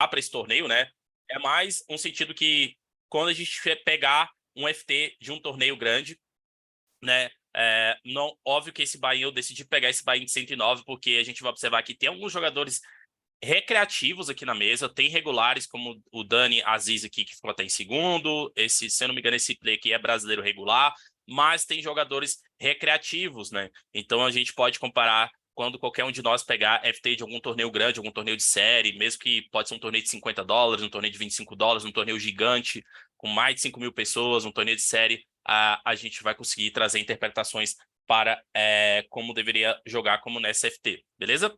para esse torneio, né? É mais um sentido que quando a gente pegar um FT de um torneio grande, né? Não, óbvio que esse buy-in, eu decidi pegar esse buy-in de 109 porque a gente vai observar que tem alguns jogadores recreativos aqui na mesa, tem regulares como o Dani Aziz aqui, que ficou até em segundo, se eu não me engano, esse play aqui é brasileiro regular, mas tem jogadores recreativos, né? Então a gente pode comparar quando qualquer um de nós pegar FT de algum torneio grande, algum torneio de série, mesmo que pode ser um torneio de $50, um torneio de $25, um torneio gigante, com mais de 5 mil pessoas, um torneio de série, a gente vai conseguir trazer interpretações para como deveria jogar como nessa FT, beleza?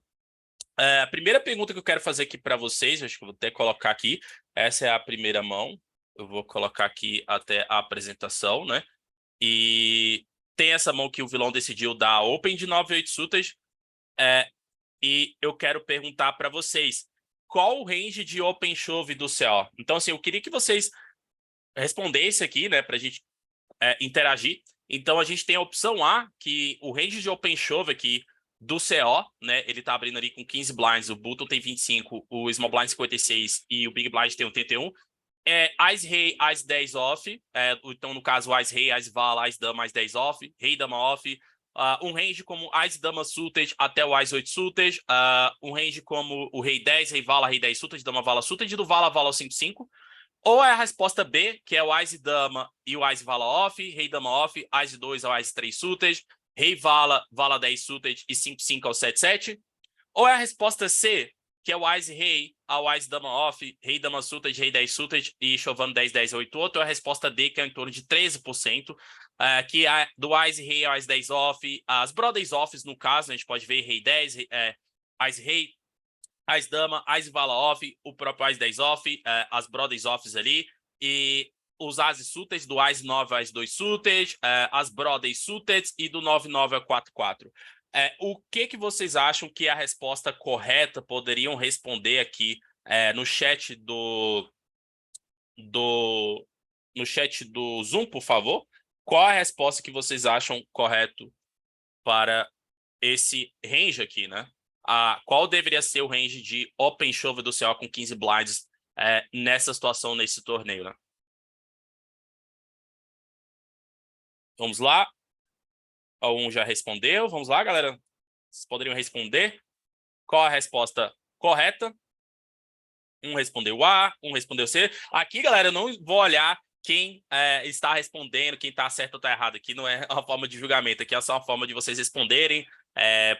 A primeira pergunta que eu quero fazer aqui para vocês, acho que eu vou até colocar aqui, essa é a primeira mão, eu vou colocar aqui até a apresentação, né? E tem essa mão que o vilão decidiu dar open de 9-8 suitas, e eu quero perguntar para vocês, qual o range de open shove do CO? Então, assim, eu queria que vocês respondessem aqui, né, para a gente interagir. Então, a gente tem a opção A, que o range de open shove aqui do CO, né? Ele tá abrindo ali com 15 blinds, o button tem 25, o small blind 56 e o big blind tem 81. Ice Rei, Ice 10 off. Então, no caso, Ice Rei, Ice Vala, Ice Dama, Ice 10 off. Rei Dama off. Um range como Ice Dama suited até o Ice 8 suited. Um range como o Rei 10, Rei Vala, Rei 10 suited, Dama Vala suited, e do Vala, Vala 5-5. Ou é a resposta B, que é o Ice Dama e o Ice Vala off, Rei Dama off, Ice 2 ao Ice 3 suited, Rei Vala, Vala 10 suited e 5-5 ao 7-7. Ou é a resposta C, que é o Ice Rei ao Ice Dama off, Rei Dama suited, Rei 10 suited e chovando 10-10 8 outro. Ou é a resposta D, que é em torno de 13%, que é do Ice Rei ao Ice 10 off. As Brothers offs, no caso, a gente pode ver Rei 10, Ice Rei, Ice Dama, Ice Vala off, o próprio Ice 10 off, as Brothers offs ali, e os Ases suited, do Ice 9 ao Ice 2 suited, as Brothers suited e do 9-9 ao 4-4. O que vocês acham que é a resposta correta? Poderiam responder aqui no chat do no chat do Zoom, por favor? Qual a resposta que vocês acham correto para esse range aqui, né? Qual deveria ser o range de open shove do CO com 15 blinds nessa situação, nesse torneio, né? Vamos lá. Um já respondeu. Vamos lá, galera. Vocês poderiam responder. Qual a resposta correta? Um respondeu A, um respondeu C. Aqui, galera, eu não vou olhar quem está respondendo, quem está certo ou está errado. Aqui não é uma forma de julgamento, aqui é só uma forma de vocês responderem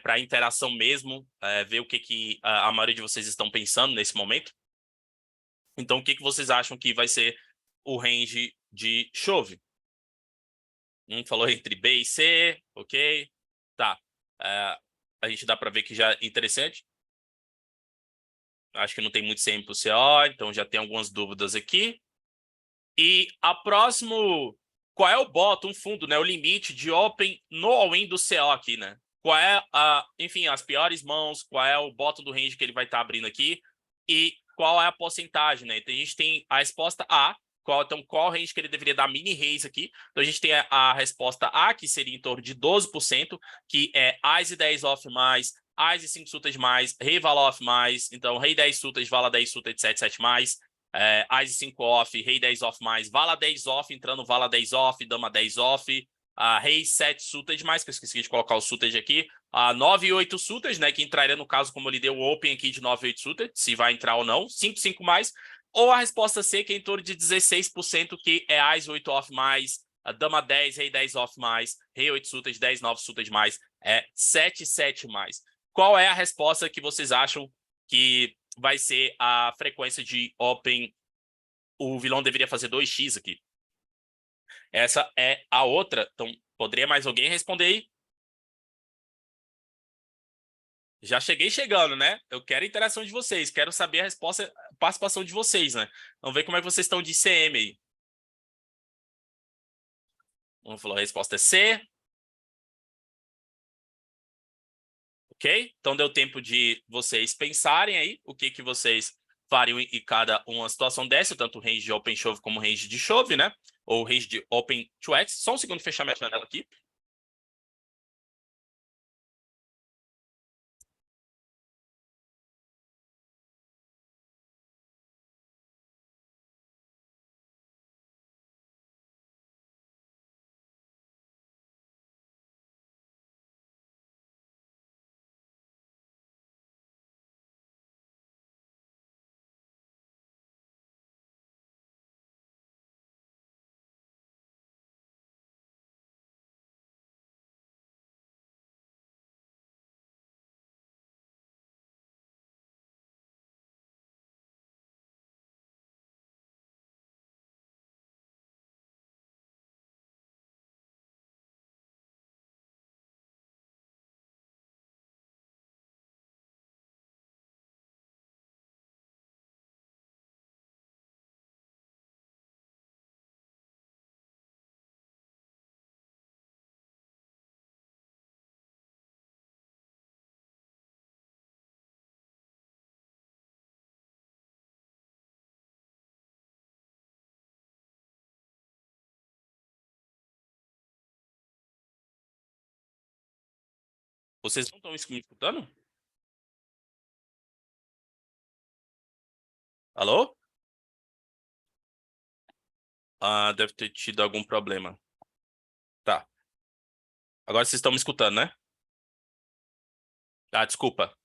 para interação mesmo, ver o que a maioria de vocês estão pensando nesse momento. Então, o que vocês acham que vai ser o range de chove? Falou entre B e C, ok? Tá. A gente dá para ver que já é interessante. Acho que não tem muito CM pro CO, então já tem algumas dúvidas aqui. E a próximo, qual é o bottom, fundo, né? O limite de open no all-in do CO aqui, né? Qual é, enfim, as piores mãos, qual é o bottom do range que ele vai estar abrindo aqui e qual é a porcentagem, né? Então a gente tem a resposta A, então qual o range que ele deveria dar mini raise aqui. Então a gente tem a resposta A, que seria em torno de 12%, que é Ice 10 off mais, Ice 5 suited mais, Rei Vala off mais, então Rei 10 suited, Vala 10 suited, 7-7 mais, Ice 5 off, Rei 10 off mais, Vala 10 off, entrando Vala 10 off, Dama 10 off, Rei 7 suited mais, que eu esqueci de colocar o suited aqui, 9 e 8 suited, né, que entraria no caso como ele deu o open aqui de 9 e 8 suited, se vai entrar ou não, 5-5 mais, ou a resposta C, que é em torno de 16%, que é Ice 8 off mais, Dama 10, Rei 10 off mais, Rei 8 suited, 10 9 suited mais, 7-7 mais. Qual é a resposta que vocês acham que vai ser a frequência de open? O vilão deveria fazer 2x aqui. Essa é a outra. Então, poderia mais alguém responder aí? Já cheguei chegando, né? Eu quero a interação de vocês. Quero saber a resposta, a participação de vocês, né? Vamos ver como é que vocês estão de CM aí. Vamos falar, a resposta é C. Ok? Então, deu tempo de vocês pensarem aí o que vocês fariam em cada uma situação dessa, tanto o range de open shove como o range de shove, né? Ou range de open to X. Só um segundo fechar minha janela aqui. Vocês não estão me escutando? Alô? Ah, deve ter tido algum problema. Tá. Agora vocês estão me escutando, né? Ah, desculpa.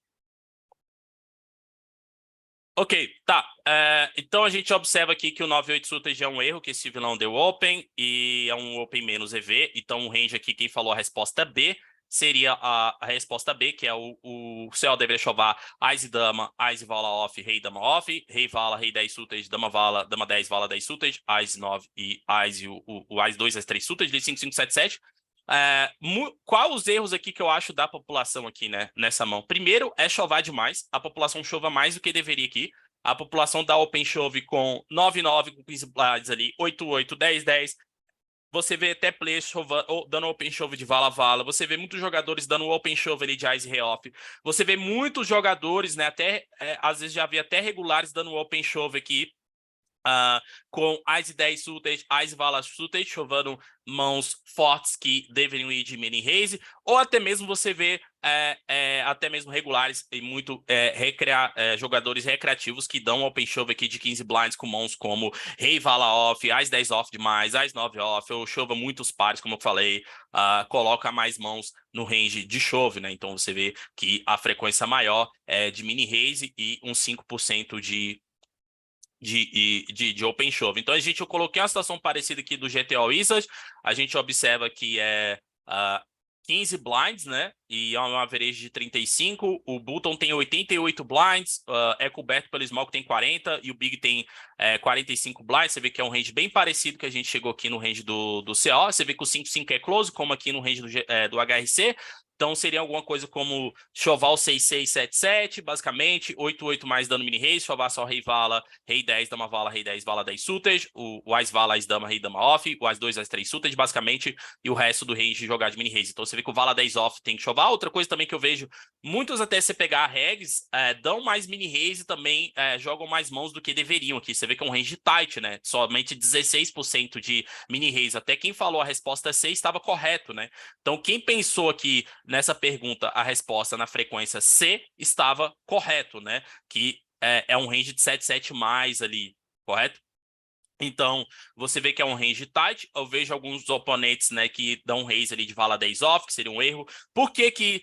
Ok, tá. Então a gente observa aqui que o 9-8 suited é um erro, que esse vilão deu open, e é um open menos EV. Então o range aqui, quem falou a resposta B, seria a resposta B, que é o CO deveria chovar Ás e Dama, Ás e Vala off, Rei Dama off, Rei Vala, Rei 10 suited, Dama Vala, Dama 10, Vala 10 suited, Ás 9 e Ás e o Ás 2, Ás 3 suited, de 5, 5, 7, 7. Qual os erros aqui que eu acho da população aqui, né, nessa mão? Primeiro é chovar demais. A população chova mais do que deveria aqui. A população da Open chove com 9-9, com 15 blinds ali, 8-8, 10-10. Você vê até players dando open shove de vala-vala. Você vê muitos jogadores dando open shove ali de ice re-off. Você vê muitos jogadores, né, até às vezes já vi até regulares dando open shove aqui. Com Ice 10 suited, Ice Vala suited, chovando mãos fortes que deveriam ir de mini raise, ou até mesmo você vê até mesmo regulares e muito jogadores recreativos que dão open shove aqui de 15 blinds com mãos como Rei Vala off, Ice 10 off demais, Ice 9 off, ou chova muitos pares, como eu falei, coloca mais mãos no range de chove, né? Então você vê que a frequência maior é de mini raise e uns 5% de open shove. Então eu coloquei uma situação parecida aqui do GTA Wizards. A gente observa que é 15 blinds, né? E é uma average de 35. O Button tem 88 blinds, é coberto pelo Small que tem 40 e o Big tem 45 blinds. Você vê que é um range bem parecido que a gente chegou aqui no range do CO. Você vê que o 5-5 é close, como aqui no range do HRC. Então seria alguma coisa como choval 6-6, 7-7, basicamente, 8-8 mais dano mini raise, chovar só rei vala, rei 10, dama vala, rei 10, vala 10 suited, o Ás vala, Ás dama, rei dama off, o Ás 2, Ás 3 suited, basicamente, e o resto do range jogar de mini raise. Então você vê que o vala 10 off tem que chovar. Outra coisa também que eu vejo, muitos até você pegar regs, dão mais mini raise e também jogam mais mãos do que deveriam aqui. Você vê que é um range tight, né? Somente 16% de mini raise. Até quem falou a resposta C estava correto, né? Então quem pensou aqui nessa pergunta a resposta na frequência C estava correto, né? Que é um range de 7-7 mais ali, correto? Então, você vê que é um range tight. Eu vejo alguns oponentes, né, que dão um raise ali de vala 10 off, que seria um erro. Por que que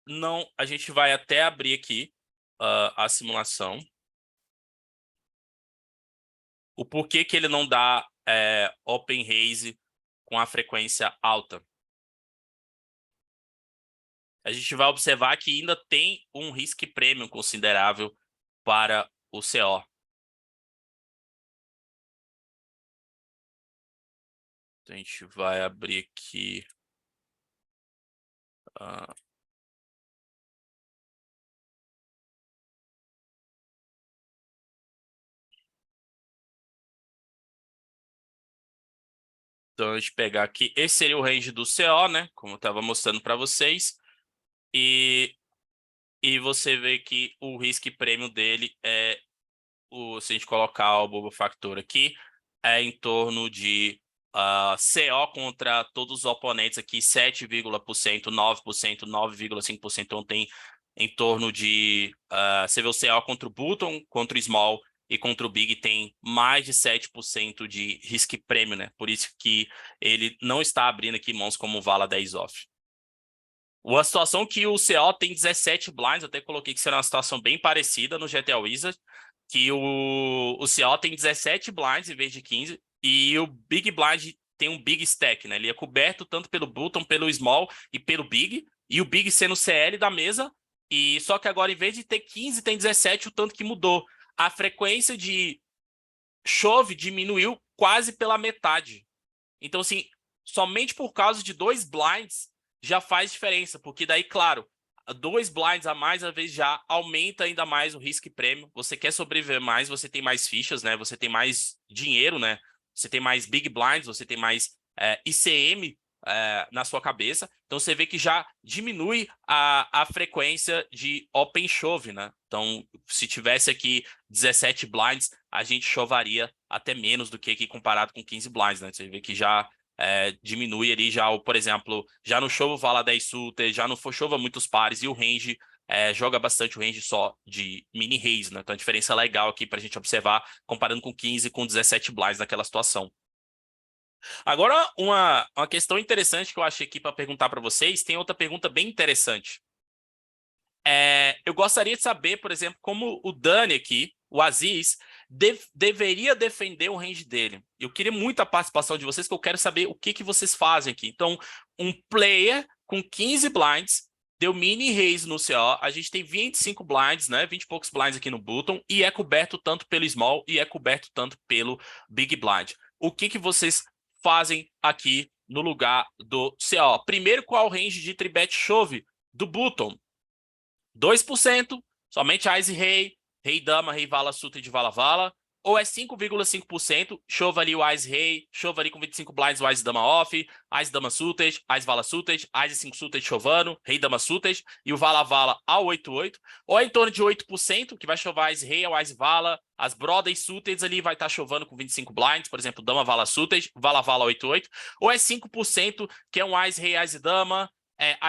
não... A gente vai até abrir aqui a simulação. O porquê que ele não dá open raise com a frequência alta. A gente vai observar que ainda tem um risk premium considerável para o CO. Então, a gente vai abrir aqui. Então, a gente pegar aqui. Esse seria o range do CO, né? Como eu estava mostrando para vocês. E você vê que o risk premium dele se a gente colocar o Bobo Factor aqui, é em torno de CO contra todos os oponentes aqui, 7%, 9%, 9,5%. Então tem em torno de... você vê o CO contra o Button, contra o Small e contra o Big tem mais de 7% de risk premium, né? Por isso que ele não está abrindo aqui mãos como Vala 10 off. Uma situação que o CO tem 17 blinds, eu até coloquei que será uma situação bem parecida no GTA Wizard, que o CO tem 17 blinds em vez de 15, e o Big Blind tem um Big Stack, né? Ele é coberto tanto pelo Button, pelo Small e pelo Big, e o Big sendo o CL da mesa, e só que agora em vez de ter 15, tem 17, o tanto que mudou. A frequência de chove diminuiu quase pela metade. Então, assim, somente por causa de 2 blinds já faz diferença, porque daí, claro, 2 blinds a mais, às vezes, já aumenta ainda mais o risco prêmio. Você quer sobreviver mais, você tem mais fichas, né? Você tem mais dinheiro, né? Você tem mais big blinds, você tem mais ICM na sua cabeça. Então, você vê que já diminui a frequência de open shove, né? Então, se tivesse aqui 17 blinds, a gente chovaria até menos do que aqui comparado com 15 blinds, né? Você vê que já diminui ali já, por exemplo, já não chova o vala 10 suited, já não chova muitos pares e o range joga bastante o range só de mini raise, né? Então a diferença é legal aqui para a gente observar, comparando com 15 com 17 blinds naquela situação. Agora, uma questão interessante que eu achei aqui para perguntar para vocês, tem outra pergunta bem interessante. Eu gostaria de saber, por exemplo, como o Dani aqui, o Aziz, deveria defender o range dele. Eu queria muito a participação de vocês, que eu quero saber o que vocês fazem aqui. Então, um player com 15 blinds, deu mini raise no CO, a gente tem 25 blinds, né? 20 e poucos blinds aqui no bottom, e é coberto tanto pelo small e é coberto tanto pelo big blind. O que vocês fazem aqui no lugar do CO? Primeiro, qual o range de tribet chove do bottom? 2%, somente Ice Rei, Rei Dama, Rei Vala suited de Vala Vala, ou é 5,5%, chova ali o Ice Rei, chova ali com 25 blinds o Ice Dama off, Ice Dama suited, Ice Vala suited, Ice 5 suited chovando, Rei Dama suited e o Vala Vala ao 8,8, ou é em torno de 8%, que vai chover Ice Rei, o Ice Vala, as Brothers suited ali vai estar chovando com 25 blinds, por exemplo, Dama Vala suited, Vala Vala 8,8, ou é 5%, que é um Ice Rei, Ice Dama,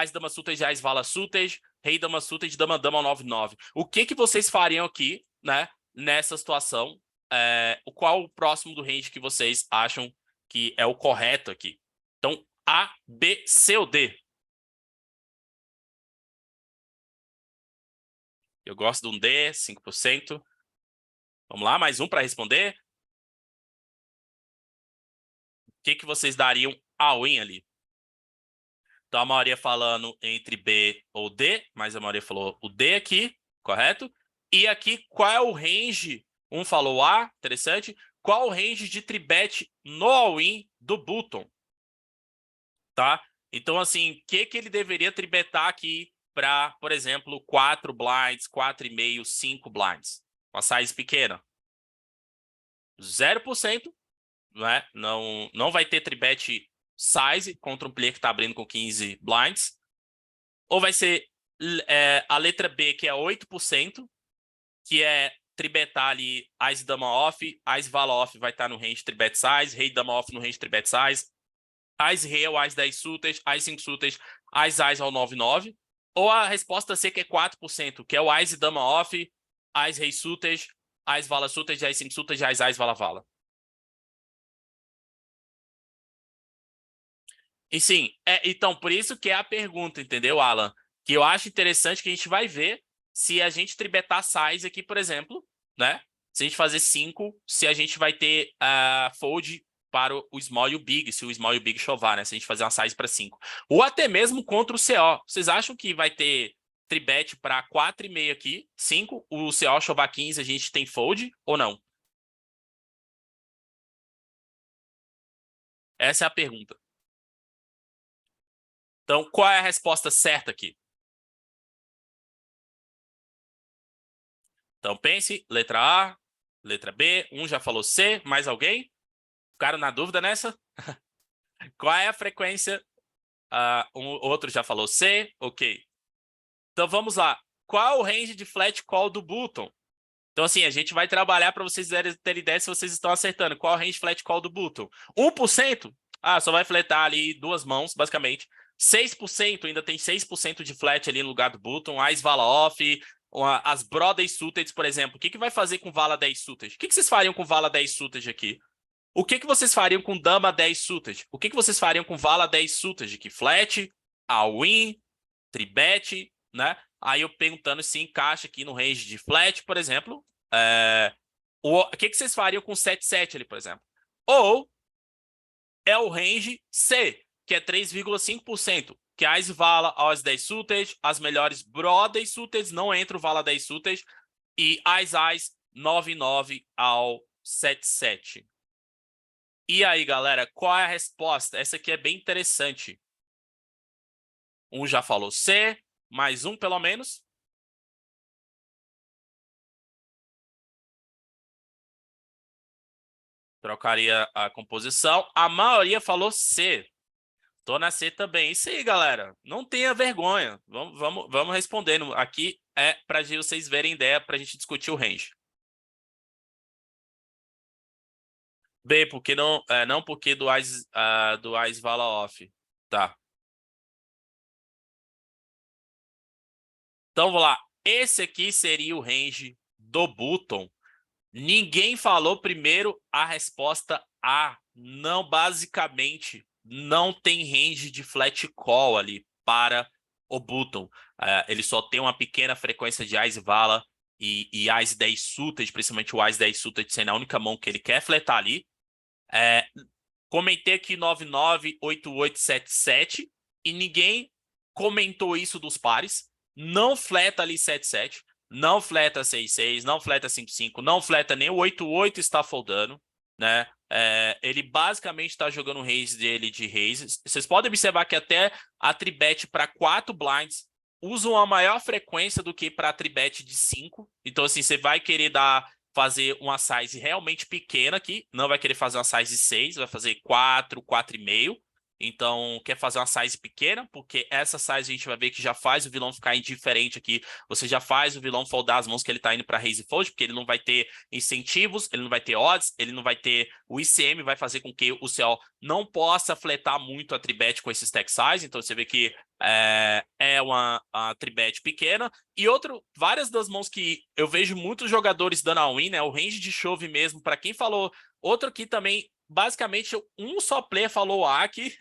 Ice Dama suited, Ice Vala suited, Rei Dama suited, Dama Dama 9,9. O que vocês fariam aqui, né, nessa situação? Qual o próximo do range que vocês acham que é o correto aqui? Então, A, B, C ou D? Eu gosto de um D, 5%. Vamos lá, mais um para responder. O que vocês dariam all-in ali? Então, a maioria falando entre B ou D, mas a maioria falou o D aqui, correto? E aqui, qual é o range? Um falou A, interessante. Qual o range de tribet no all-in do Button? Tá? Então, assim, o que ele deveria tribetar aqui para, por exemplo, 4 blinds, 4,5, 5 blinds? Uma size pequena. 0%, né? Não vai ter tribet size contra um player que está abrindo com 15 blinds. Ou vai ser a letra B, que é 8%, que é tribetar ali Ice Dama off, Ice Vala off vai estar no range tribet size, Rei Dama off no range tribet size, Ice Rei ao Ice 10 suited, Ice 5 suited, Ice ao 9,9. Ou a resposta C, que é 4%, que é o Ice Dama off, Ice Rei suited, Ice Vala suited, Ice 5 suited, Ice Vala Vala. E sim, então, por isso que é a pergunta, entendeu, Alan? Que eu acho interessante que a gente vai ver se a gente tribetar size aqui, por exemplo, né? Se a gente fazer 5, se a gente vai ter fold para o small e o big, se o small e o big chovar, né? Se a gente fazer uma size para 5. Ou até mesmo contra o CO. Vocês acham que vai ter tribet para 4,5 aqui, 5, o CO chovar 15, a gente tem fold ou não? Essa é a pergunta. Então, qual é a resposta certa aqui? Então, pense, letra A, letra B, um já falou C, mais alguém? Ficaram na dúvida nessa? Qual é a frequência? Outro já falou C, ok. Então, vamos lá. Qual é o range de flat call do Button? Então, assim, a gente vai trabalhar para vocês terem ideia se vocês estão acertando. Qual é o range de flat call do Button? 1%? Só vai fletar ali 2 mãos, basicamente. 6%, ainda tem 6% de flat ali no lugar do Button. Ice Vala off, as Brothers suited, por exemplo. O que vai fazer com Vala 10 suited? O que vocês fariam com Vala 10 suited aqui? O que vocês fariam com Dama 10 suited? O que vocês fariam com Vala 10 suited? Que flat, all-in, tribet, né? Aí eu perguntando se encaixa aqui no range de flat, por exemplo. O que vocês fariam com 7,7 ali, por exemplo? Ou é o range C, que é 3,5%, que as Vala aos 10 suited, as melhores Brothers suited, não entra o Vala 10 suited, e as 9,9 ao 7,7. E aí, galera, qual é a resposta? Essa aqui é bem interessante. Um já falou C, mais um pelo menos. Trocaria a composição. A maioria falou C. Tô na C também. Isso aí, galera. Não tenha vergonha. Vamos respondendo. Aqui é para vocês verem ideia para a gente discutir o range. B, porque não porque do Ice Vala Off. Tá. Então, vamos lá. Esse aqui seria o range do Button. Ninguém falou primeiro a resposta A. Não, basicamente, não tem range de flat call ali para o Button. Ele só tem uma pequena frequência de Ice Vala e Ice 10 Suited, principalmente o Ice 10 Suited sendo a única mão que ele quer fletar ali. É, Comentei aqui 998877 e ninguém comentou isso dos pares. Não fleta ali 77, não fleta 66, não fleta 55, não fleta nem o 88 está foldando, né? Ele basicamente está jogando o raise dele de raises. Vocês podem observar que até a tribet para 4 blinds usam a maior frequência do que para a tribet de 5. Então, assim, você vai querer fazer uma size realmente pequena aqui, não vai querer fazer uma size 6, vai fazer 4, 4,5. Então, quer fazer uma size pequena, porque essa size a gente vai ver que já faz o vilão ficar indiferente aqui. Você já faz o vilão foldar as mãos que ele tá indo para raise fold, porque ele não vai ter incentivos, ele não vai ter odds, ele não vai ter o ICM, vai fazer com que o CO não possa fletar muito a tribet com esse stack size. Então, você vê que é uma tribet pequena. E várias das mãos que eu vejo muitos jogadores dando a win, né? O range de chove mesmo, para quem falou. Outro aqui também, basicamente, um só player falou A aqui,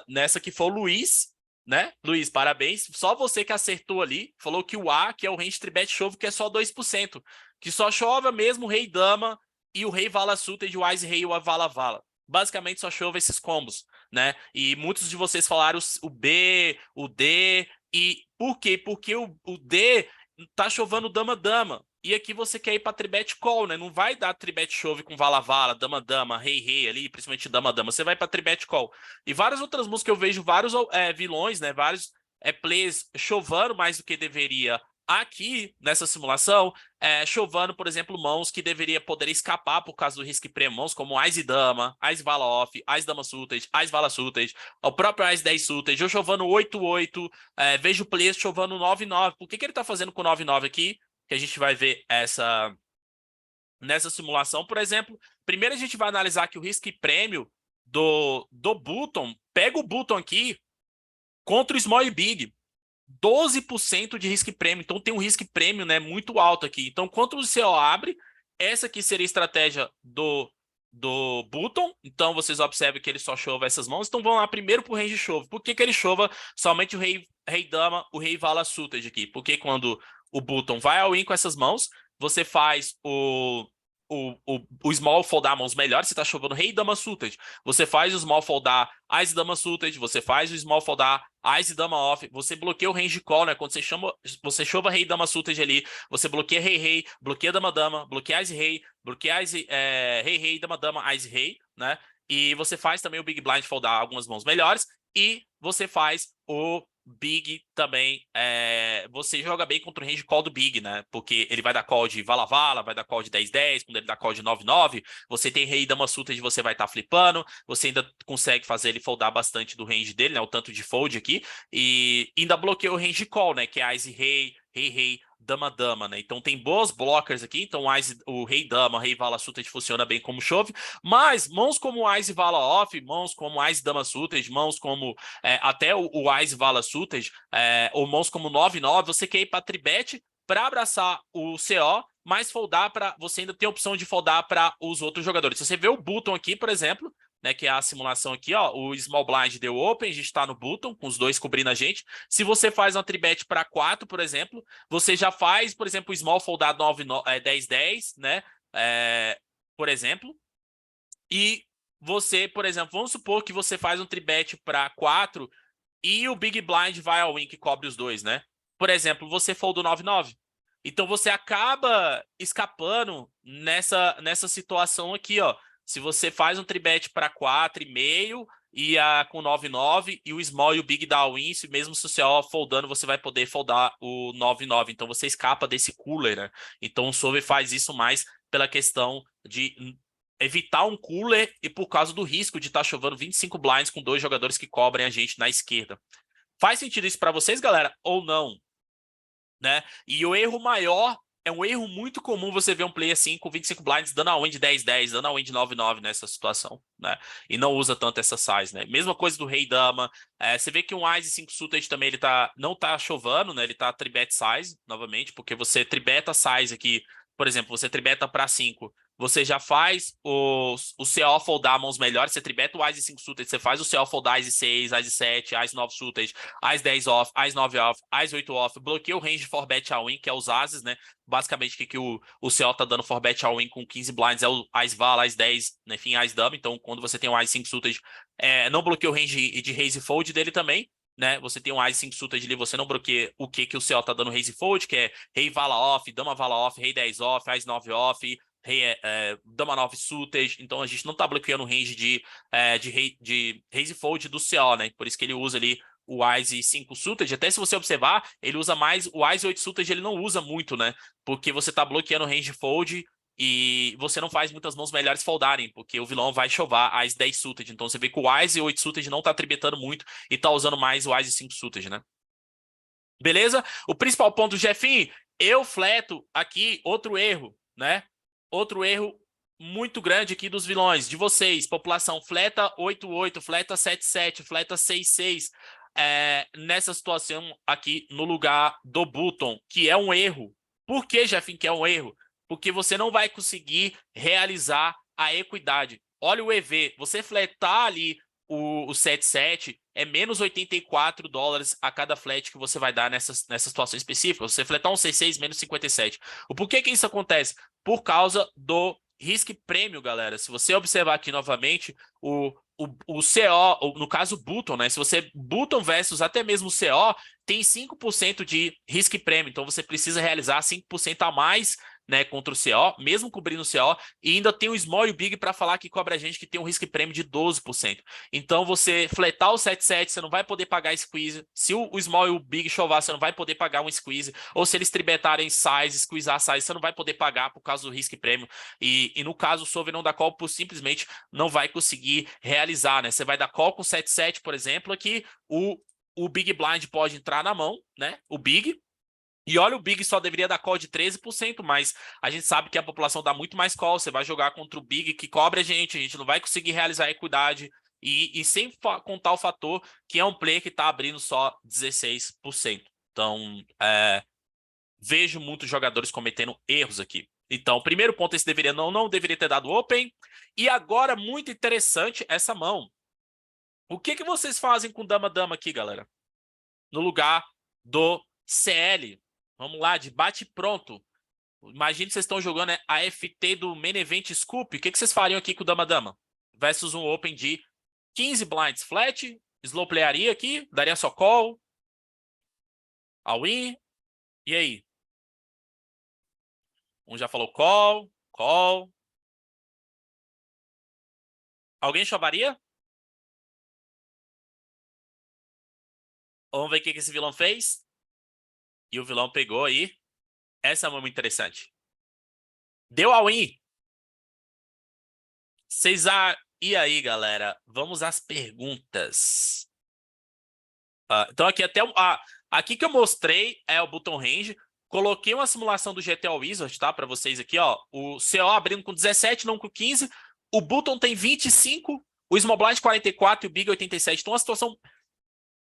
nessa que foi o Luiz, né? Luiz, parabéns. Só você que acertou ali, falou que o A, que é o range tribet chove, que é só 2%. Que só chove mesmo o Rei Dama e o Rei Vala Suited, o Ice Rei e o Vala Vala. Basicamente só chove esses combos, né? E muitos de vocês falaram o B, o D. E por quê? Porque o D tá chovendo dama-dama. E aqui você quer ir pra tribet call, né? Não vai dar tribet chove com vala-vala, dama-dama, rei-rei ali, principalmente dama-dama. Você vai pra tribet call. E várias outras músicas eu vejo vários vilões, né? Vários plays chovando mais do que deveria aqui nessa simulação, chovando, por exemplo, mãos que deveria poder escapar por causa do risco prêmio, mãos como Ice Dama, Ice Vala Off, Ice Dama Suited, Ice Vala Suited, o próprio Ice 10 Suited, eu chovando 8-8, vejo players chovando 9-9. Por que ele tá fazendo com 9-9 aqui? Que a gente vai ver nessa simulação, por exemplo. Primeiro a gente vai analisar que o risco prêmio do Button, pega o Button aqui contra o Small e Big. 12% de risco prêmio, então tem um risco prêmio, né, muito alto aqui. Então, quanto o CO abre, essa aqui seria a estratégia do Button. Então, vocês observam que ele só chova essas mãos. Então, vamos lá primeiro para o range chove. Por que ele chova somente o Rei Dama, o Rei Vala Suited aqui? Porque quando o Button vai ao win com essas mãos, você faz o Small foldar mãos melhores. Você tá chovendo Rei Dama Suited. Você faz o Small foldar Ice Dama Suited. Você faz o Small foldar Ice Dama Off. Você bloqueia o range call, né? Quando você chova Rei Dama Suited ali, você bloqueia Rei Rei, bloqueia Dama Dama, bloqueia Ice Rei, bloqueia Ice, Rei Rei, Dama Dama, Ice Rei, né? E você faz também o Big Blind foldar algumas mãos melhores. E você faz o Big também, você joga bem contra o range call do Big, né? Porque ele vai dar call de vala-vala, vai dar call de 10-10, quando ele dá call de 9-9, você tem Rei Dama Suited, você vai estar flipando, você ainda consegue fazer ele foldar bastante do range dele, né? O tanto de fold aqui, e ainda bloqueia o range call, né? Que é Ice Rei, Rei Rei, Dama Dama, né? Então tem boas blockers aqui, então o Rei Dama, Rei Vala Suited funciona bem como chove, mas mãos como Ice Vala Off, mãos como Ice Dama Suited, mãos como até o Ice Vala Suited, ou mãos como 9-9, você quer ir para tribet para abraçar o CO, mas foldar para você ainda tem a opção de foldar para os outros jogadores. Se você vê o Button aqui, por exemplo, né, que é a simulação aqui, ó, o Small Blind deu Open, a gente está no Button, com os dois cobrindo a gente. Se você faz uma tribet para 4, por exemplo, você já faz, por exemplo, o Small foldar 10-10, né, por exemplo, e você, por exemplo, vamos supor que você faz um tribet para 4 e o Big Blind vai ao win que cobre os dois, né? Por exemplo, você foldou 9-9. Então você acaba escapando nessa situação aqui, ó. Se você faz um tribet para 4,5 e com 9-9 e o small e o big dá win, mesmo se o CO foldando, você vai poder foldar o 9-9. Então você escapa desse cooler, né? Então o Solver faz isso mais pela questão de evitar um cooler e por causa do risco de estar chovendo 25 blinds com dois jogadores que cobrem a gente na esquerda. Faz sentido isso para vocês, galera, ou não? Né? E o erro maior é um erro muito comum você ver um play assim com 25 blinds dando a win de 10-10, dando a win de 9-9 nessa situação, né? E não usa tanto essa size, né? Mesma coisa do Rei Dama. Você vê que um Ice 5 suited também ele não tá chovando, né? Ele tá tribet size, novamente, porque você tribeta size aqui. Por exemplo, você tribeta para 5. Você já faz o CO foldar mãos melhores, você tribeta o Ice 5 suited, você faz o CO foldar Ice 6, Ice 7, Ice 9 suited, Ice 10 off, Ice 9 off, Ice 8 off, bloqueia o range for bet all in, que é os Ases, né? Basicamente, o que o CO tá dando for bet all in com 15 blinds é o Ice Vala, Ice 10, enfim, Ice Dama. Então, quando você tem um Ice 5 suited, não bloqueia o range de raise fold dele também, né? Você tem um Ice 5 suited ali, você não bloqueia o que o CO tá dando raise fold, que é Rei Vala off, Dama Vala off, Rei 10 off, Ice 9 off, Dama 9 suited. Então, a gente não tá bloqueando o range de raise fold do CO, né? Por isso que ele usa ali o Ice 5 suited. Até se você observar, ele usa mais o Ice 8 suited, ele não usa muito, né? Porque você tá bloqueando o range fold e você não faz muitas mãos melhores foldarem, porque o vilão vai chovar Ice 10 suited. Então você vê que o Ice 8 suited não tá tribetando muito e tá usando mais o Ice 5 suited, né? Beleza? O principal ponto do Jefinho, eu fleto aqui outro erro, né? Outro erro muito grande aqui dos vilões, de vocês, população, fleta 8-8, fleta 7-7, fleta 6-6, nessa situação aqui no lugar do Button, que é um erro. Por que, Jefinho, que é um erro? Porque você não vai conseguir realizar a equidade. Olha o EV, você fletar ali o 7-7 é menos $84 a cada flat que você vai dar nessa situação específica. Você fletar um 6-6, menos 57. O porquê que isso acontece? Por causa do risk prêmio, galera. Se você observar aqui novamente, o CO, no caso Button, né? Se você Button versus até mesmo o CO, tem 5% de risk prêmio. Então você precisa realizar 5% a mais, né, contra o CO, mesmo cobrindo o CO, e ainda tem o Small e o Big para falar que cobra a gente que tem um risk prêmio de 12%. Então você fletar o 7-7, você não vai poder pagar squeeze. Se o Small e o Big chovar, você não vai poder pagar um squeeze. Ou se eles tribetarem size, squeezar size, você não vai poder pagar por causa do risk prêmio. E no caso, o Solver não dá call, por simplesmente não vai conseguir realizar, né? Você vai dar call com 7-7, por exemplo, aqui o Big Blind pode entrar na mão, né? O Big. E olha, o Big só deveria dar call de 13%, mas a gente sabe que a população dá muito mais call. Você vai jogar contra o Big que cobre a gente não vai conseguir realizar a equidade. E sem contar o fator que é um player que está abrindo só 16%. Então, vejo muitos jogadores cometendo erros aqui. Então, primeiro ponto, esse deveria não deveria ter dado open. E agora, muito interessante essa mão. O que vocês fazem com dama-dama aqui, galera? No lugar do CL. Vamos lá, de bate pronto. Imagine que vocês estão jogando a FT do Main Event Scoop. O que vocês fariam aqui com o Dama-Dama? Versus um Open de 15 blinds flat. Slow playaria aqui. Daria só call. All-in. E aí? Um já falou call. Call. Alguém chovaria? Vamos ver o que esse vilão fez. E o vilão pegou aí. Essa é uma muito interessante. Deu all-in. E aí, galera? Vamos às perguntas. Então aqui aqui que eu mostrei é o button range. Coloquei uma simulação do GTA Wizard, tá? Para vocês aqui, ó. O CO abrindo com 17, não com 15. O button tem 25, o Small Blind 44 e o Big 87. Então,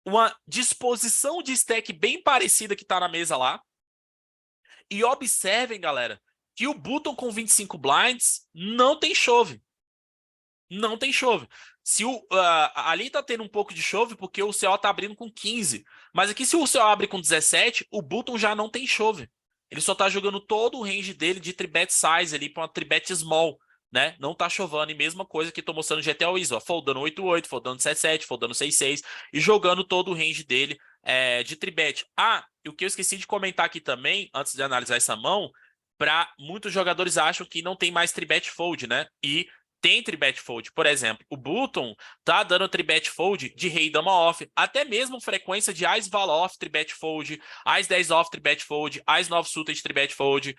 uma disposição de stack bem parecida que tá na mesa lá. E observem, galera, que o button com 25 blinds não tem chove. Não tem chove. Ali tá tendo um pouco de chove porque o CO tá abrindo com 15. Mas aqui, se o CO abre com 17, o Button já não tem chove. Ele só tá jogando todo o range dele de tribet size ali pra uma tribet small, né? Não tá chovando. E mesma coisa que tô mostrando no GTA Wiz, ó. Foldando 8-8, foldando 7-7, foldando 6-6 e jogando todo o range dele de tribet. E o que eu esqueci de comentar aqui também, antes de analisar essa mão, muitos jogadores acham que não tem mais tribet fold, né? E tem tribet fold. Por exemplo, o Button tá dando tribet fold de Rei Dama off, até mesmo frequência de Ás Vala off tribet fold, Ás 10 off tribet fold, Ás 9 suited tribet fold,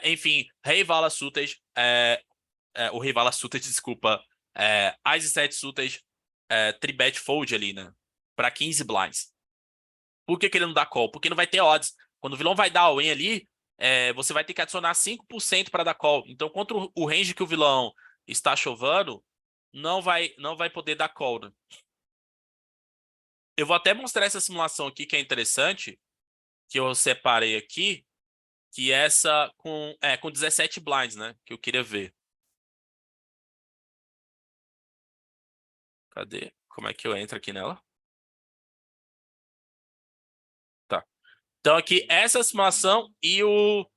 enfim, Rei Vala suited, o Rei Vala suited, desculpa, Ás 7 suited, tribet fold ali, né? Para 15 blinds. Por que ele não dá call? Porque não vai ter odds. Quando o vilão vai dar all-in ali, você vai ter que adicionar 5% para dar call. Então, contra o range que o vilão está chovando, não vai poder dar call, né? Eu vou até mostrar essa simulação aqui, que é interessante, que eu separei aqui, que essa com 17 blinds, né? Que eu queria ver. Cadê? Como é que eu entro aqui nela? Tá. Então aqui, essa simulação e o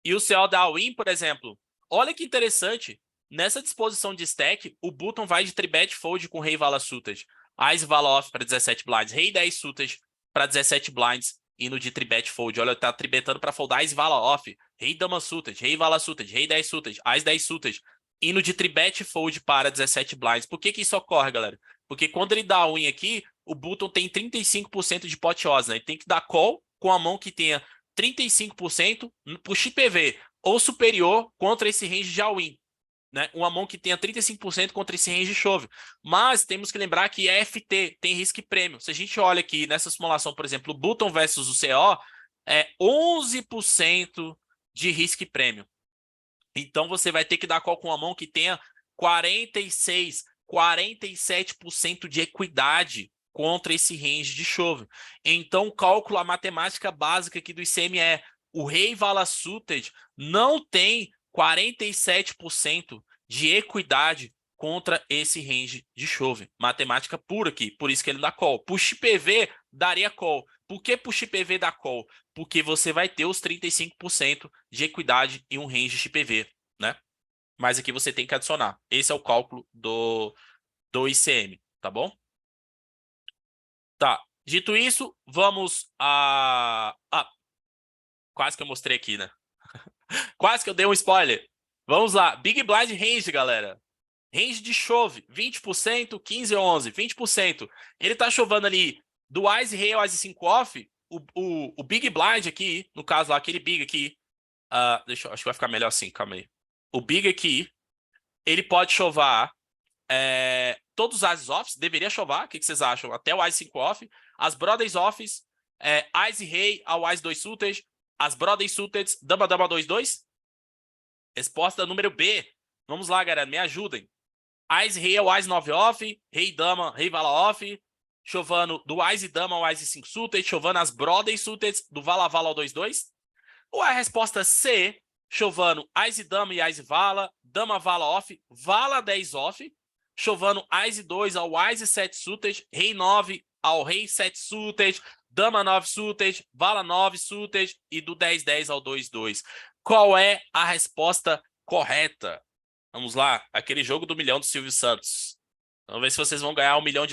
CO da Win, por exemplo. Olha que interessante. Nessa disposição de stack, o button vai de 3-bet fold com rei vala suited. Ice vala off para 17 blinds. Rei 10 suited para 17 blinds. Indo de 3-bet fold. Olha, tá tribetando para foldar Ice vala off. Rei dama suited. Rei vala suited. Rei 10 suited. Ice 10 suited. Indo de 3-bet fold para 17 blinds. Por que isso ocorre, galera? Porque quando ele dá a win aqui, o button tem 35% de pot odds, né? Ele tem que dar call com a mão que tenha 35% push PV ou superior contra esse range de all-in, né? Uma mão que tenha 35% contra esse range de chove. Mas temos que lembrar que é FT, tem risco prêmio. Se a gente olha aqui nessa simulação, por exemplo, o button versus o CO, é 11% de risco prêmio. Então você vai ter que dar call com uma mão que tenha 46, 47% de equidade contra esse range de chove. Então, o cálculo, a matemática básica aqui do ICM é o rei vala suited não tem 47% de equidade contra esse range de chove. Matemática pura aqui, por isso que ele dá call. Push PV daria call. Por que push PV dá call? Porque você vai ter os 35% de equidade em um range de PV, né? Mas aqui você tem que adicionar. Esse é o cálculo do ICM, tá bom? Tá. Dito isso, vamos a... quase que eu mostrei aqui, né? Quase que eu dei um spoiler. Vamos lá. Big Blind Range, galera. Range de chove, 20%, 15 ou 11, 20%. Ele tá chovando ali do Ice Rei ao Ice 5 off. O Big Blind aqui, no caso lá, aquele Big aqui. Acho que vai ficar melhor assim, calma aí. O Big aqui, ele pode chovar todos os Ice Offs, deveria chovar, o que vocês acham? Até o Ice 5 off. As Brothers Offs, Ice Rei ao Ice 2 suited, as Brothers Suited, Dama Dama 2-2. Resposta número B. Vamos lá, galera, me ajudem. Ice Rei ao Ice 9 off, Rei Dama, Rei Vala off, chovando do Ice Dama ao Ice 5 suited, chovando as Brothers Suited do Vala Vala ao 2-2. Ou a resposta C, chovando Ice Dama e Ice Vala, Dama Vala off, Vala 10 off, chovando Ice 2 ao Ice 7 suited, Rei 9 ao Rei 7 suited, Dama 9 suited, Vala 9 suited e do 10-10 ao 2-2. Qual é a resposta correta? Vamos lá, aquele jogo do milhão do Silvio Santos. Vamos ver se vocês vão ganhar $1 milhão.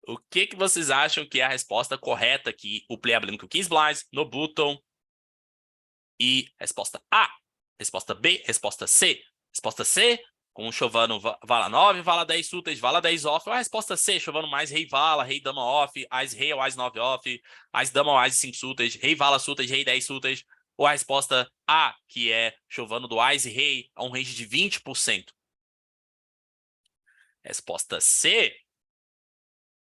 O que vocês acham que é a resposta correta aqui? O play abrindo com 15 blinds, no button. E resposta A. Resposta B. Resposta C. Resposta C, com chovando Vala 9, Vala 10 suited, Vala 10 off. Ou a resposta C, chovando mais Rei Vala, Rei Dama off, Ice Rei ao Ice 9 off, Ice Dama ao Ice 5 suited, Rei Vala suited, Rei 10 suited. Ou a resposta A, que é chovando do Ice Rei a um range de 20%. Resposta C.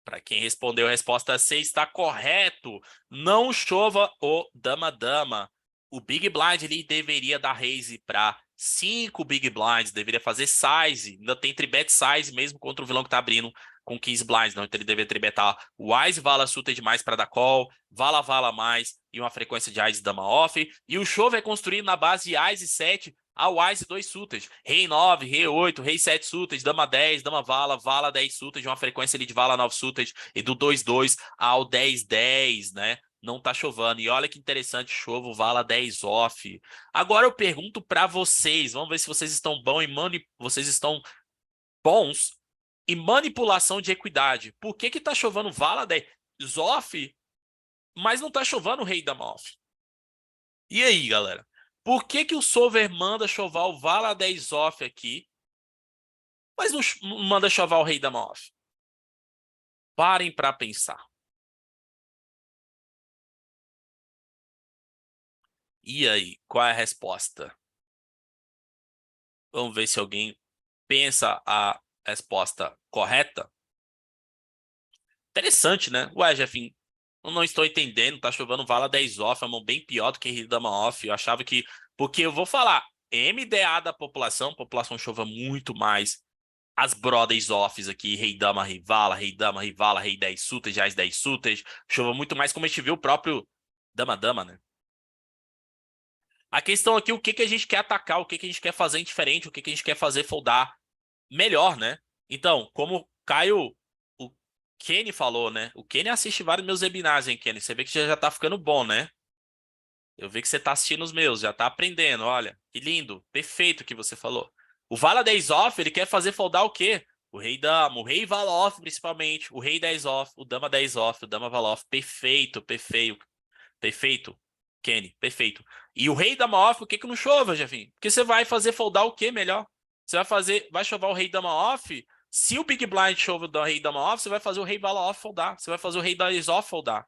Para quem respondeu a resposta C, está correto. Não chova o Dama-Dama. O Big Blind ele deveria dar raise para 5 Big Blinds, deveria fazer size. Ainda tem tribet size mesmo contra o vilão que está abrindo com 15 blinds. Não, então ele deveria tribetar o Ice Vala suited mais para dar call, Vala Vala mais e uma frequência de Ice Dama off. E o chove é construído na base de Ice 7 ao Ice 2 suited, Rei 9, Rei 8, Rei 7 suited, Dama 10, Dama Vala, Vala 10 suited, uma frequência ali de Vala 9 suited e do 2-2 ao 10-10, né? Não tá chovendo. E olha que interessante, chovo Vala 10 off. Agora eu pergunto para vocês, vamos ver se vocês estão bons em manipulação de equidade. Por que tá chovendo Vala 10 off, mas não tá chovendo Rei Dama off? E aí, galera? Por que o solver manda chovar o Vala 10 off aqui, mas não manda chovar o Rei Dama off? Parem para pensar. E aí, qual é a resposta? Vamos ver se alguém pensa a resposta correta. Interessante, né? Ué, Jefinho, Eu não estou entendendo, tá chovendo vala 10 off, é uma mão bem pior do que rei dama off. Eu achava que... Porque eu vou falar, MDA da população, a população chova muito mais. As brothers offs aqui, rei dama, rei vala, rei 10 sutas, ás 10 sutas, chova muito mais como a gente viu o próprio dama-dama, né? A questão aqui, o que que a gente quer atacar, o que que a gente quer fazer diferente, o que que a gente quer fazer foldar melhor, né? Então, como o Caio, o Kenny falou, né? O Kenny assiste vários meus webinars, hein, Kenny? Você vê que já tá ficando bom, né? Eu vi que você tá assistindo os meus, já tá aprendendo, olha. Que lindo, perfeito o que você falou. O Vala 10 off, ele quer fazer foldar o quê? O rei dama, o rei Vala off, principalmente. O rei 10 off, o dama 10 off, o dama Vala off. Perfeito, perfeito, perfeito. Kenny, perfeito. E o rei dama off, por que que não chova, Jefinho? Porque você vai fazer foldar o quê melhor? Você vai chovar o rei dama off. Se o Big Blind chova o rei dama off, você vai fazer o rei Vala off foldar. Você vai fazer o rei 10 off foldar.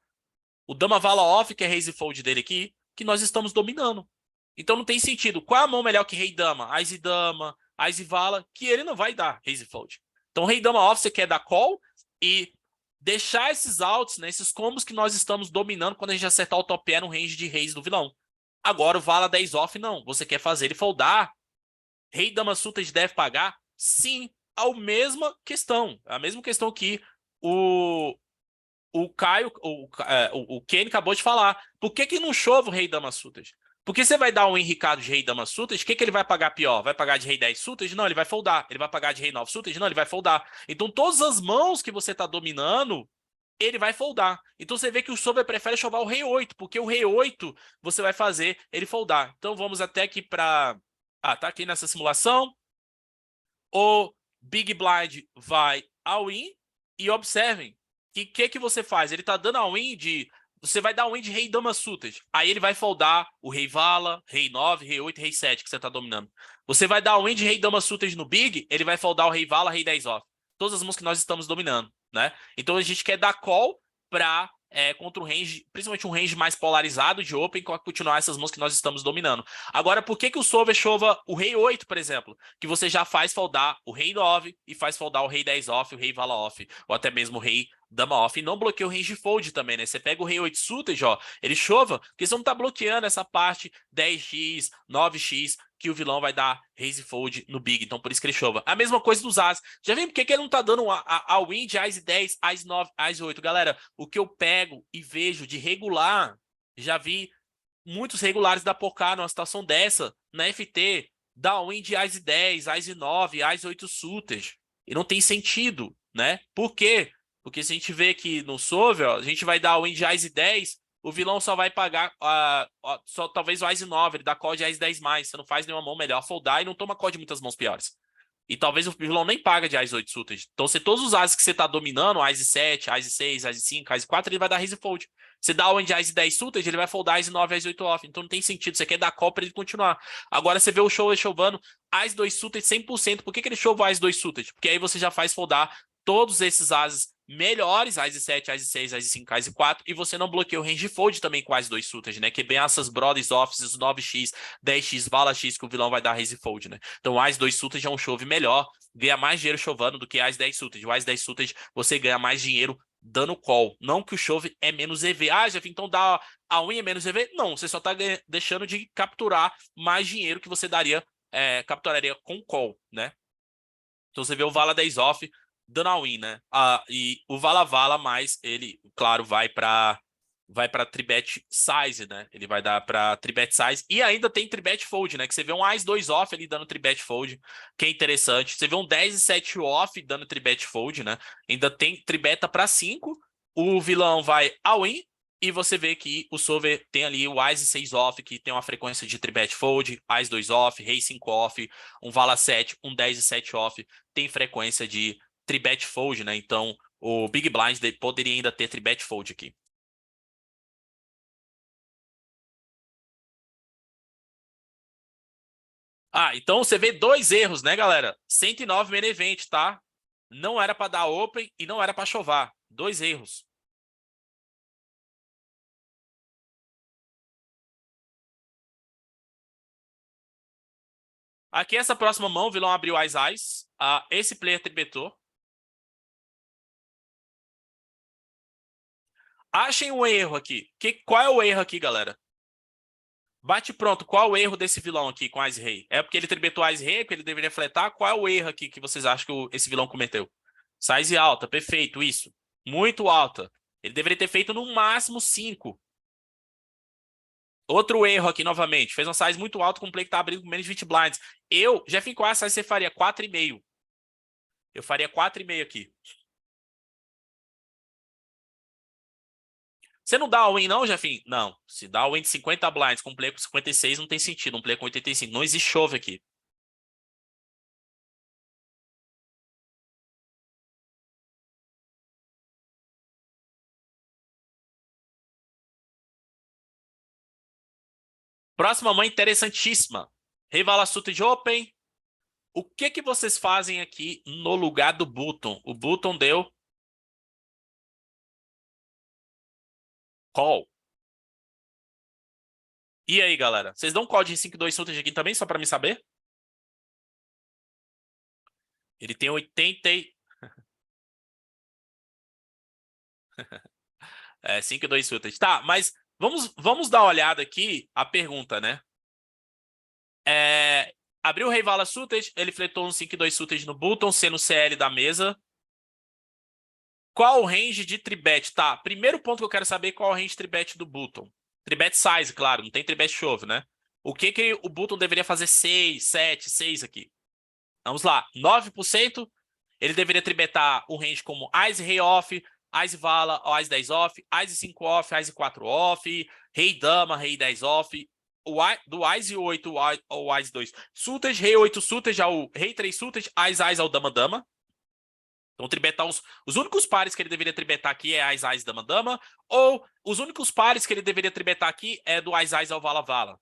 O dama vala off, que é raise fold dele aqui, que nós estamos dominando. Então não tem sentido. Qual é a mão melhor que rei dama? Ás e dama, ás e vala, que ele não vai dar raise fold. Então rei dama off você quer dar call e deixar esses outs, né, esses combos que nós estamos dominando quando a gente acertar o top air no range de raise do vilão. Agora o vala 10 off não. Você quer fazer ele foldar. Rei dama suited deve pagar? Sim, a mesma questão. A mesma questão que o Caio, o Kenny acabou de falar. Por que que não chove o rei dama suited? Porque você vai dar um Henricado de rei dama suited, o que que ele vai pagar pior? Vai pagar de rei 10 suited? Não, ele vai foldar. Ele vai pagar de rei 9 suited? Não, ele vai foldar. Então todas as mãos que você tá dominando, ele vai foldar. Então você vê que o Solver prefere chovar o rei 8, porque o rei 8 você vai fazer ele foldar. Então vamos até aqui para... Ah, tá aqui nessa simulação. O Big Blind vai all-in e observem que você faz? Ele tá dando all-in de... Você vai dar all-in de rei e dama suited. Aí ele vai foldar o rei vala, rei 9, rei 8 rei 7 que você tá dominando. Você vai dar all-in de rei e dama suited no big, ele vai foldar o rei vala, rei 10 off. Todas as mãos que nós estamos dominando, né? Então a gente quer dar call pra... contra um range, principalmente um range mais polarizado de open, para continuar essas mãos que nós estamos dominando. Agora, por que que o solver chova o rei 8, por exemplo? Que você já faz foldar o rei 9 e faz foldar o rei 10 off, o rei vala off, ou até mesmo o rei dama off. E não bloqueia o range fold também, né? Você pega o rei 8 suited, ó, ele chova, porque você não tá bloqueando essa parte 10x, 9x, que o vilão vai dar raise fold no big, então por isso que ele chova. A mesma coisa dos as. Já viu por que que ele não tá dando a win de as 10, as 9, as 8? Galera, o que eu pego e vejo de regular, já vi muitos regulares da Pocar numa situação dessa, na FT, dá win de Ás 10, Ás 9, Ás 8 suited. E não tem sentido, né? Por quê? Porque se a gente vê que no solver, ó, a gente vai dar win de Ás 10, o vilão só vai pagar só talvez o Ás 9, ele dá call de Ás 10 mais. Você não faz nenhuma mão melhor foldar e não toma call de muitas mãos piores. E talvez o vilão nem paga de Ás 8 suited. Então, se todos os Ases que você tá dominando, Ás 7, Ás 6, Ás 5, Ás 4, ele vai dar raise fold. Você dá o de Ás 10 suited, ele vai foldar Ás 9, Ás 8 off. Então não tem sentido. Você quer dar call pra ele continuar. Agora você vê o show chovando Ás 2 suited 100%. Por que que ele chovou Ás 2 suited? Porque aí você já faz foldar todos esses Ases melhores, Ás 7, Ás 6, Ás 5, Ás 4, e você não bloqueia o range fold também com Ás 2 suited, né? Que é bem essas brothers offs, os 9x, 10x, vala x que o vilão vai dar raise fold, né? Então Ás 2 suited é um chove melhor, ganha mais dinheiro chovando do que Ás 10 suited. O Ás 10 suited você ganha mais dinheiro dando call. Não que o chove é menos EV. Ah, Jeff, então dá a win é menos EV? Não, você só tá deixando de capturar mais dinheiro que você daria, capturaria com call, né? Então você vê o Vala 10 off dando a win, né? E o Vala Vala mais ele, claro, vai para tribet size, né? Ele vai dar para tribet size e ainda tem tribet fold, né? Que você vê um Ás 2 off ali dando tribet fold, que é interessante. Você vê um 10 e 7 off dando tribet fold, né? Ainda tem tribeta para 5. O vilão vai all in e você vê que o solver tem ali o Ás 6 off, que tem uma frequência de tribet fold, Ás 2 off, Rei 5 off, um Vala 7, um 10 e 7 off, tem frequência de tribet fold, né? Então o Big Blind poderia ainda ter tribet fold aqui. Ah, então você vê dois erros, né, galera? 109 main event, tá? Não era para dar open e não era para chovar. Dois erros. Aqui essa próxima mão, o vilão abriu as eyes. Esse player tribetou. Achem um erro aqui. Qual é o erro aqui, galera? Bate pronto. Qual é o erro desse vilão aqui com Ice Rei? É porque ele tribetou Ice Rei, porque ele deveria fletar? Qual é o erro aqui que vocês acham que esse vilão cometeu? Size alta, perfeito, isso. Muito alta. Ele deveria ter feito no máximo 5. Outro erro aqui, novamente. Fez uma size muito alta com um play que tá abrindo com menos de 20 blinds. Jeff, em qual size você faria? 4,5. Eu faria 4,5 aqui. Você não dá all-in não, Jeff? Não. Se dá all-in de 50 blinds com um play com 56, não tem sentido. Um play com 85. Não existe chove aqui. Próxima mãe interessantíssima. Rivala Suited Open. O que vocês fazem aqui no lugar do Button? O Button deu call. E aí, galera? Vocês dão call de 5-2 Suited aqui também, só pra me saber? Ele tem 80... 5-2 Suited. Tá, mas vamos dar uma olhada aqui a pergunta, né? Abriu o Rivala Suited, ele fletou um 5-2 Suited no Button, sendo o CL da mesa. Qual o range de tribet? Tá, primeiro ponto que eu quero saber é qual o range de tribet do Button. Tribet size, claro, não tem tribet chove, né? O que o Button deveria fazer 6, 7, 6 aqui? Vamos lá, 9%. Ele deveria tribetar o range como Ice Rei off, Ice Vala, Ice 10 off, Ice 5 off, Ice 4 off, Rei Dama, Rei 10 off, do Ice 8 ao Ice 2 suited, Rei 8 suited ao Rei 3 suited, Ice ao Dama Dama. Então, tribetar os únicos pares que ele deveria tribetar aqui é Ice Ice Dama Dama, ou os únicos pares que ele deveria tribetar aqui é do Ice Ice ao Vala Vala.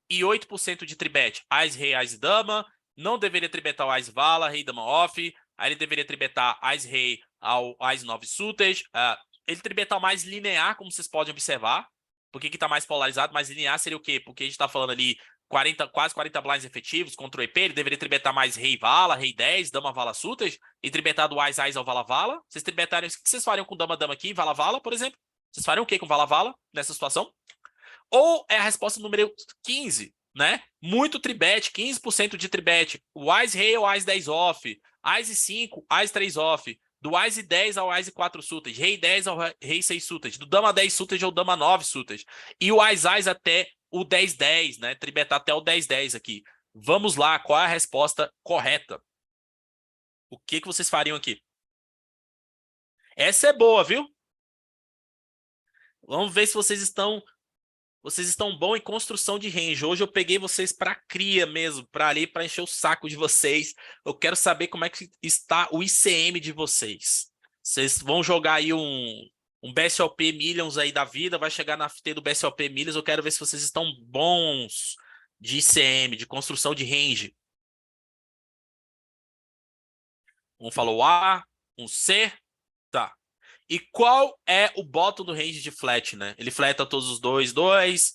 E 8% de tribet, Ice Rei, Ice Dama, não deveria tribetar o Ice Vala, Rei Dama Off, aí ele deveria tribetar Ice Rei ao Ice 9 suited, ele tribetar mais linear, como vocês podem observar. Por que tá mais polarizado? Mais linear seria o quê? Porque a gente tá falando ali quase 40 blinds efetivos contra o EP, ele deveria tribetar mais Rei Vala, Rei 10, Dama Vala suited, e tribetar do Ice Ice ao Vala Vala. Vocês tribetarem, o que vocês fariam com Dama Dama aqui, Vala Vala, por exemplo? Vocês fariam o quê com Vala Vala nessa situação? Ou é a resposta número 15, né? Muito tribet, 15% de tribet. O Ice Rei ao Ice 10 off, Ice 5, Ice 3 off, do Ice 10 ao Ice 4 suited, Rei 10 ao Rei 6 suited, do Dama 10 suited ao Dama 9 suited, e o Ice Ice até o 10-10, né? Tribetar até o 10-10 aqui. Vamos lá, qual é a resposta correta? O que vocês fariam aqui? Essa é boa, viu? Vamos ver se vocês estão bom em construção de range. Hoje eu peguei vocês para cria mesmo, para ali, para encher o saco de vocês. Eu quero saber como é que está o ICM de vocês. Vocês vão jogar aí um BSOP Millions aí da vida, vai chegar na FT do BSOP Millions. Eu quero ver se vocês estão bons de ICM, de construção de range. Um falou A, um C, tá. E qual é o bottom do range de flat, né? Ele fleta todos os 2,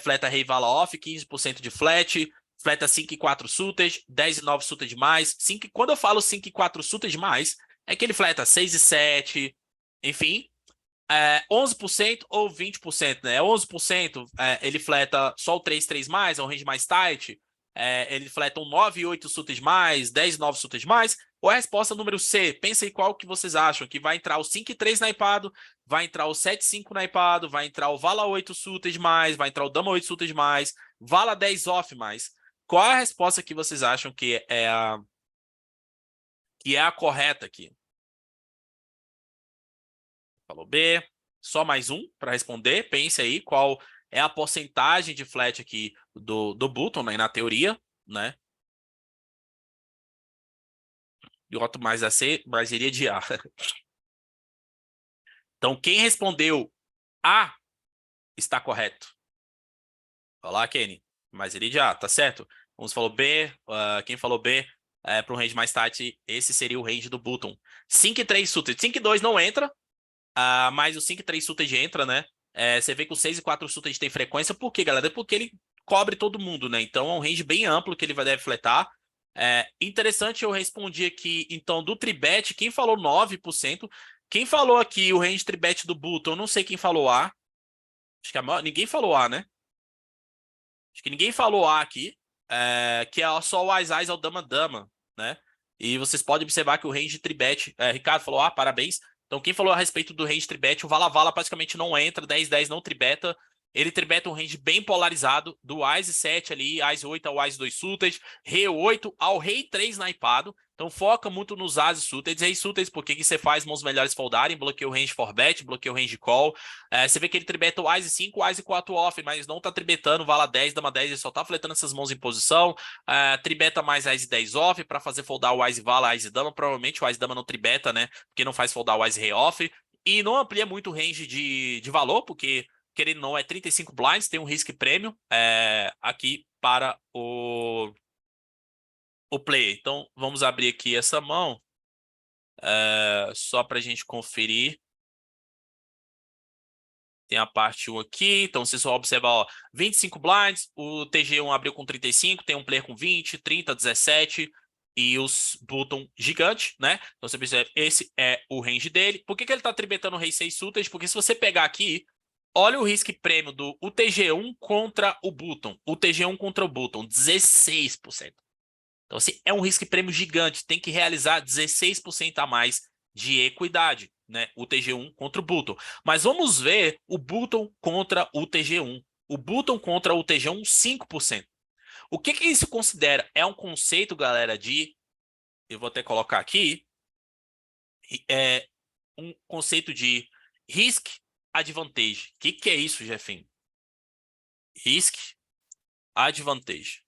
fleta Rei Vala off, 15% de flat, fleta 5 e 4 suited, 10 e 9 suited mais. Quando eu falo 5 e 4 suited mais, é que ele fleta 6 e 7, enfim, 11% ou 20%, né? 11% ele fleta só o 3-3 mais, é um range mais tight. Ele fleta um 9 e 8 suited mais, 10 e 9 suited mais. Ou a resposta número C? Pensa aí qual que vocês acham. Que vai entrar o 5 e 3 naipado, vai entrar o 7 e 5 naipado, vai entrar o Vala 8 suited mais, vai entrar o Dama 8 suited mais, Vala 10 off mais. Qual é a resposta que vocês acham que é a correta aqui? Falou B. Só mais um para responder. Pense aí qual é a porcentagem de flat aqui do Button, né, na teoria, né? J mais a C, mais iria de A. Então, quem respondeu A está correto. Olá, Kenny. Mais iria de A, tá certo? Uns falou B, quem falou B para um range mais tight, esse seria o range do Button. 5 e 3 suited. 5 e 2 não entra, mas o 5 e 3 suited entra, né? Você vê que o 6 e 4 suited tem frequência. Por quê, galera? Porque ele cobre todo mundo, né? Então é um range bem amplo que ele deve fletar. Interessante, eu respondi aqui, então, do tribet, quem falou 9%, Quem falou aqui o range tribet do Button? Eu não sei quem falou A. Acho que ninguém falou A, né? Acho que ninguém falou A aqui. Que é só o Ás-Ás ao Dama-Dama, né? E vocês podem observar que o range tribet... Ricardo falou A, parabéns. Então quem falou a respeito do range tribet, o Vala-Vala praticamente não entra, 10-10 não tribeta. Ele tribeta um range bem polarizado, do Ás-7 ali, Ás-8 ao Ás-2 suited, Rei-8 ao Rei-3 naipado. Então foca muito nos As suited, Rei suited, porque que você faz mãos melhores foldarem, bloqueia o range for bet, bloqueia o range call. Você vê que ele tribeta o As-5, o As-4 off, mas não tá tribetando Vala 10, Dama 10, ele só tá fletando essas mãos em posição. Tribeta mais As-10 off para fazer foldar o As-Vala, As-Dama. Provavelmente o As-Dama não tribeta, né? Porque não faz foldar o As-Rei off. E não amplia muito o range de valor, porque querendo ou não, é 35 blinds, tem um risk premium aqui para o player. Então, vamos abrir aqui essa mão só para a gente conferir. Tem a parte 1 aqui, então vocês vão observar, ó, 25 blinds, o TG1 abriu com 35, tem um player com 20, 30, 17 e os button gigante, né? Então você percebe, esse é o range dele. Por que ele tá tribetando o Rei 6 suited? Porque se você pegar aqui, olha o risk prêmio do UTG1 contra o button. UTG1 contra o button, 16%. Então assim, é um risk prêmio gigante, tem que realizar 16% a mais de equidade, né? O TG1 contra o Button. Mas vamos ver o Button contra o TG1. O Button contra o TG1, 5%. O que isso considera? É um conceito, galera, eu vou até colocar aqui, um conceito de risk advantage. O que é isso, Jefinho? Risk advantage.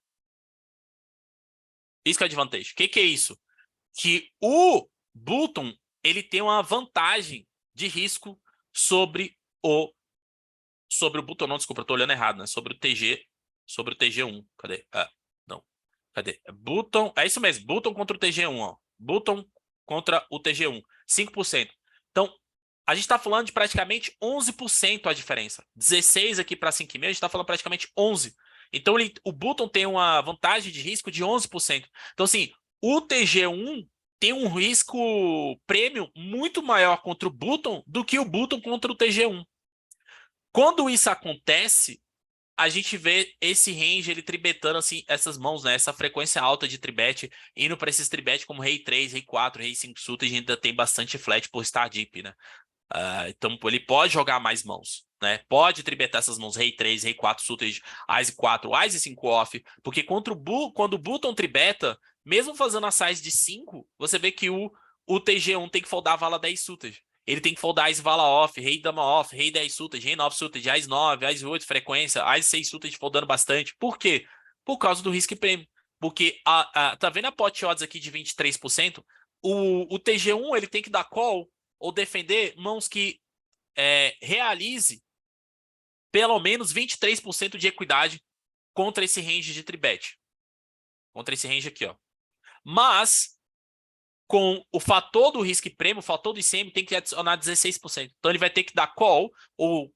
Risk advantage. O que é isso? Que o Button ele tem uma vantagem de risco sobre o Button, não, desculpa, eu tô olhando errado, né? Sobre o TG1. Cadê? Não. Cadê? Button, é isso mesmo, Button contra o TG1, ó. Button contra o TG1, 5%. Então, a gente está falando de praticamente 11% a diferença. 16 aqui para 5,5, a gente está falando praticamente 11. Então, o Button tem uma vantagem de risco de 11%. Então, assim, o TG1 tem um risco prêmio muito maior contra o Button do que o Button contra o TG1. Quando isso acontece, a gente vê esse range ele tribetando assim, essas mãos, né? Essa frequência alta de tribet, indo para esses tribet como Rei 3, Rei 4, Rei 5 suited, ainda tem bastante flat por estar deep, né? Então ele pode jogar mais mãos, né? Pode tribetar essas mãos Rei 3, Rei 4 suited, As 4, As 5 off, porque quando o Button tribeta, mesmo fazendo a size de 5, você vê que o TG1 tem que foldar a vala 10 suited. Ele tem que foldar As vala off, Rei dama off, Rei 10 suited, Rei 9 suited, As 9, As 8 frequência, As 6 suited foldando bastante. Por quê? Por causa do risk premium. Porque tá vendo a pot odds aqui de 23%? O TG1 ele tem que dar call ou defender mãos que realize pelo menos 23% de equidade contra esse range de tribet. Contra esse range aqui, ó. Mas, com o fator do risco prêmio, o fator do ICM tem que adicionar 16%. Então, ele vai ter que dar call ou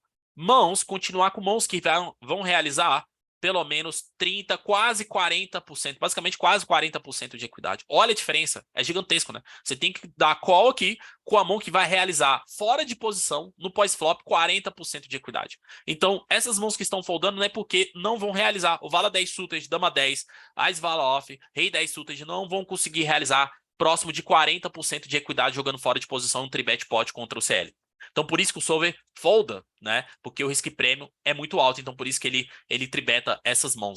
continuar com mãos que vão realizar pelo menos 30%, quase 40%, basicamente quase 40% de equidade. Olha a diferença, é gigantesco, né? Você tem que dar call aqui com a mão que vai realizar fora de posição, no pós-flop, 40% de equidade. Então, essas mãos que estão foldando não é porque não vão realizar. O Vala 10 suited, Dama 10, As Vala off, Rei 10 suited não vão conseguir realizar próximo de 40% de equidade jogando fora de posição no tribet pot contra o CL. Então, por isso que o solver folda, né? Porque o risk prêmio é muito alto. Então, por isso que ele tribeta essas mãos.